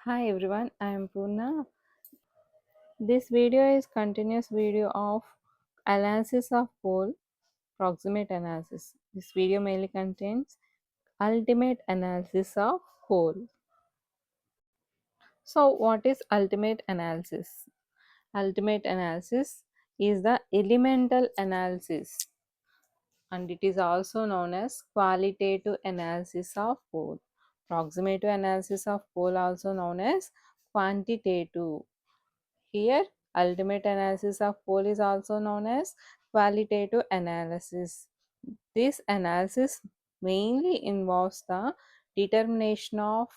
Hi everyone, I am Purna. This video is continuous video of analysis of pole proximate analysis. This video mainly contains ultimate analysis of pole. So what is ultimate analysis? Ultimate analysis is the elemental analysis and it is also known as qualitative analysis of pole. Proximative analysis of pole also known as quantitative. Here, ultimate analysis of pole is also known as qualitative analysis. This analysis mainly involves the determination of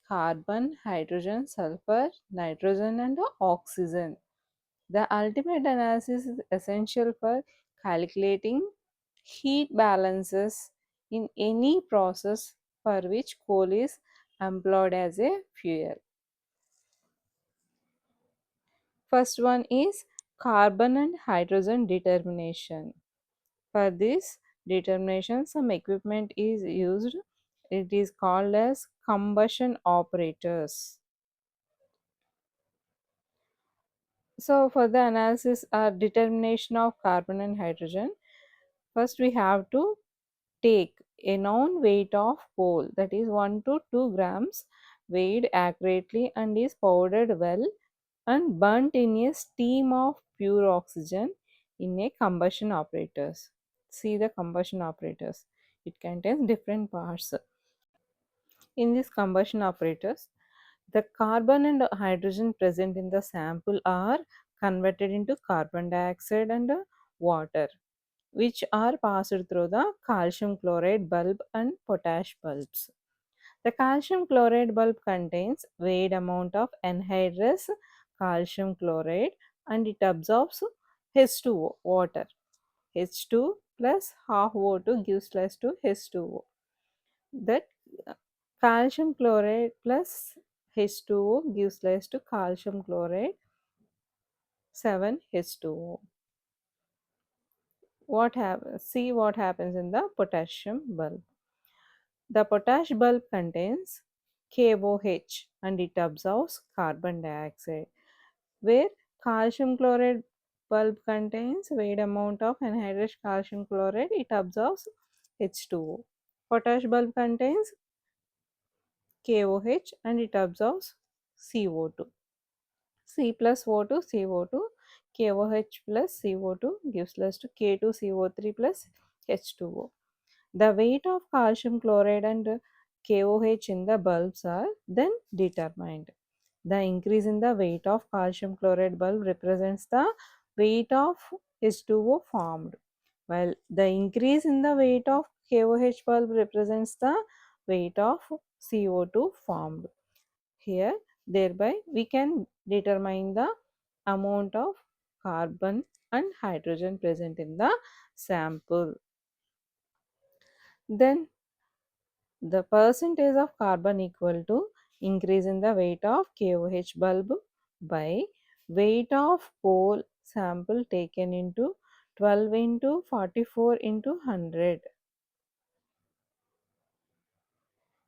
carbon, hydrogen, sulfur, nitrogen, and oxygen. The ultimate analysis is essential for calculating heat balances in any process for which coal is employed as a fuel. First one is carbon and hydrogen determination. For this determination, some equipment is used. It is called as combustion operators. So, for the analysis or determination of carbon and hydrogen, first we have to take a known weight of coal, that is 1 to 2 grams, weighed accurately and is powdered well and burnt in a steam of pure oxygen in a combustion operators. See the combustion operators. It contains different parts. In these combustion operators, the carbon and hydrogen present in the sample are converted into carbon dioxide and water, which are passed through the calcium chloride bulb and potash bulbs. The calcium chloride bulb contains weighed amount of anhydrous calcium chloride and it absorbs H2O, water. H2 plus half O2 gives rise to H2O. That calcium chloride plus H2O gives rise to calcium chloride 7H2O. See what happens in the potassium bulb. The potash bulb contains KOH and it absorbs carbon dioxide, where calcium chloride bulb contains weighed amount of anhydrous calcium chloride, it absorbs H2O. Potash bulb contains KOH and it absorbs CO2. C plus O2, CO2, KOH plus CO2 gives rise to K2CO3 plus H2O. The weight of calcium chloride and KOH in the bulbs are then determined. The increase in the weight of calcium chloride bulb represents the weight of H2O formed, while the increase in the weight of KOH bulb represents the weight of CO2 formed. Here, thereby, we can determine the amount of carbon and hydrogen present in the sample. Then the percentage of carbon equal to increase in the weight of KOH bulb by weight of coal sample taken into 12 into 44 into 100,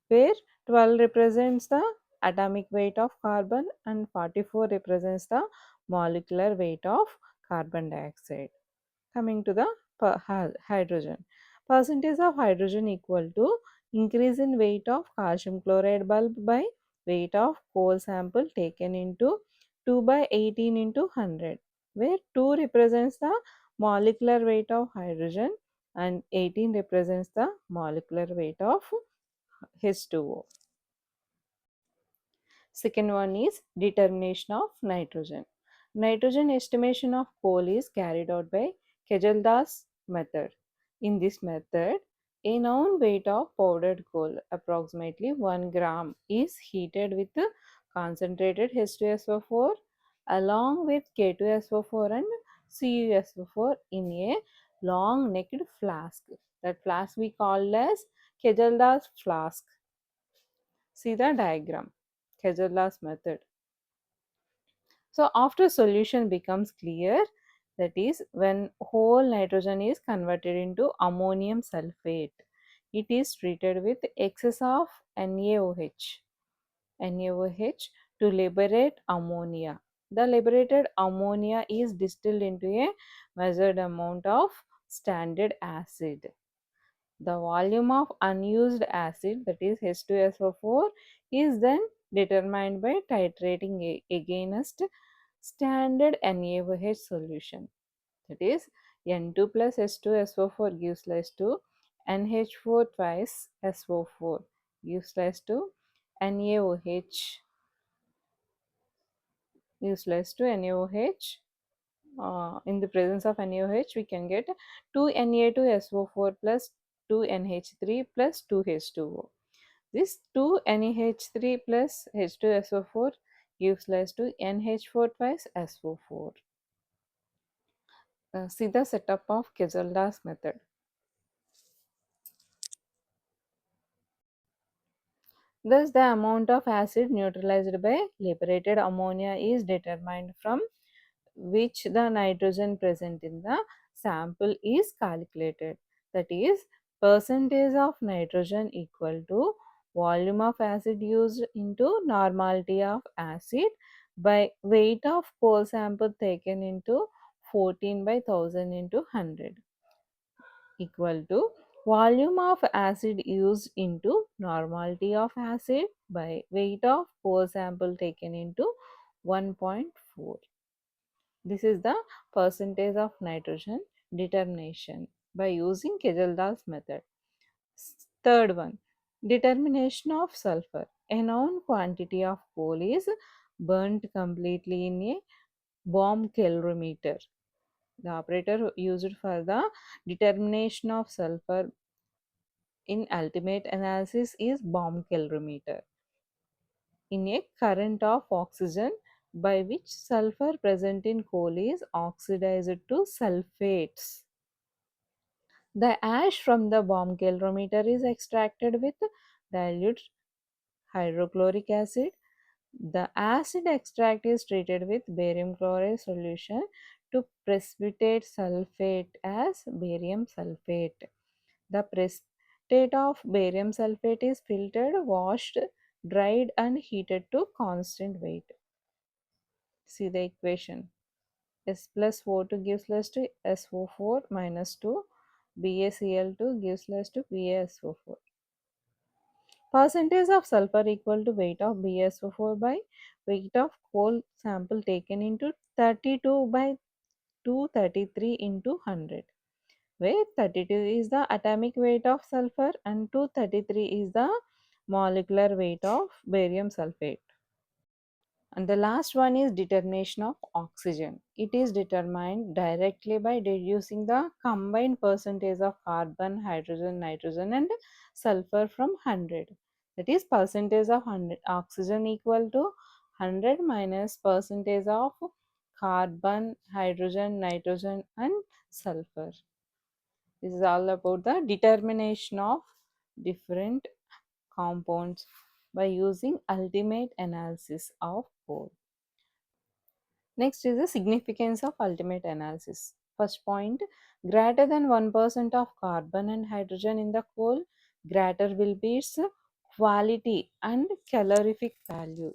where 12 represents the atomic weight of carbon and 44 represents the molecular weight of carbon dioxide. Coming to the hydrogen. Percentage of hydrogen equal to increase in weight of calcium chloride bulb by weight of coal sample taken into 2 by 18 into 100, where 2 represents the molecular weight of hydrogen and 18 represents the molecular weight of H2O. Second one is determination of nitrogen. Nitrogen estimation of coal is carried out by Kejaldas method. In this method, a known weight of powdered coal, approximately 1 gram, is heated with concentrated H2SO4 along with K2SO4 and CuSO4 in a long necked flask. That flask we call as Kejaldas flask. See the diagram. Kejaldas method. So after solution becomes clear, that is when whole nitrogen is converted into ammonium sulfate. It is treated with excess of NaOH. NaOH to liberate ammonia. The liberated ammonia is distilled into a measured amount of standard acid. The volume of unused acid, that is H2SO4, is then determined by titrating against standard NaOH solution. That is N2 plus H2SO4 gives rise to NH4 twice SO4 gives rise to NaOH gives rise to NaOH. In the presence of NaOH, we can get 2 Na2SO4 plus 2 NH3 plus 2 H2O. This 2 NH3 plus H2SO4 gives rise to NH4 twice SO4. See the setup of Caselda's method. Thus, the amount of acid neutralized by liberated ammonia is determined from which the nitrogen present in the sample is calculated. That is, percentage of nitrogen equal to volume of acid used into normality of acid by weight of core sample taken into 14 by 1000 into 100 equal to volume of acid used into normality of acid by weight of core sample taken into 1.4. This is the percentage of nitrogen determination by using Kejelda's method. Third one, determination of sulfur. A known quantity of coal is burnt completely in a bomb calorimeter. The operator used for the determination of sulfur in ultimate analysis is bomb calorimeter. In a current of oxygen by which sulfur present in coal is oxidized to sulfates. The ash from the bomb calorimeter is extracted with dilute hydrochloric acid. The acid extract is treated with barium chloride solution to precipitate sulfate as barium sulfate. The precipitate of barium sulfate is filtered, washed, dried and heated to constant weight. See the equation. S plus O2 gives rise to SO4 minus 2. BaCl2 gives rise to BaSO4. Percentage of sulfur equal to weight of BaSO4 by weight of coal sample taken into 32 by 233 into 100, where 32 is the atomic weight of sulfur and 233 is the molecular weight of barium sulfate. And the last one is determination of oxygen. It is determined directly by deducing the combined percentage of carbon, hydrogen, nitrogen and sulfur from 100. That is percentage of 100 oxygen equal to 100 minus percentage of carbon, hydrogen, nitrogen and sulfur. This is all about the determination of different compounds by using ultimate analysis of coal. Next is the significance of ultimate analysis. First point, greater than 1% of carbon and hydrogen in the coal, greater will be its quality and calorific value.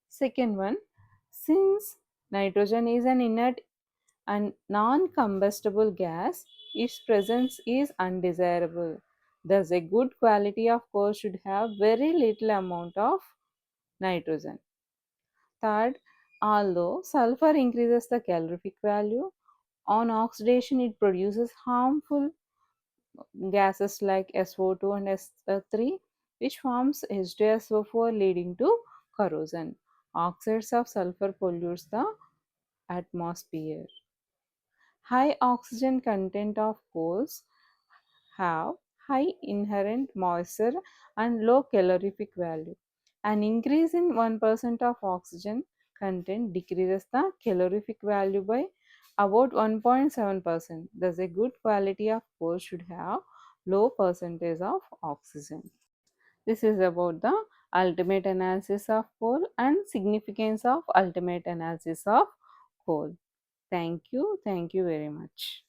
Second one, since nitrogen is an inert and non-combustible gas, its presence is undesirable. Thus, a good quality of coal should have very little amount of nitrogen. Third, although sulfur increases the calorific value, on oxidation it produces harmful gases like SO2 and S3, which forms H2SO4 leading to corrosion. Oxides of sulfur pollutes the atmosphere. High oxygen content of coals have high inherent moisture and low calorific value. An increase in 1% of oxygen content decreases the calorific value by about 1.7%. Thus, a good quality of coal should have low percentage of oxygen. This is about the ultimate analysis of coal and significance of ultimate analysis of coal. Thank you. Thank you very much.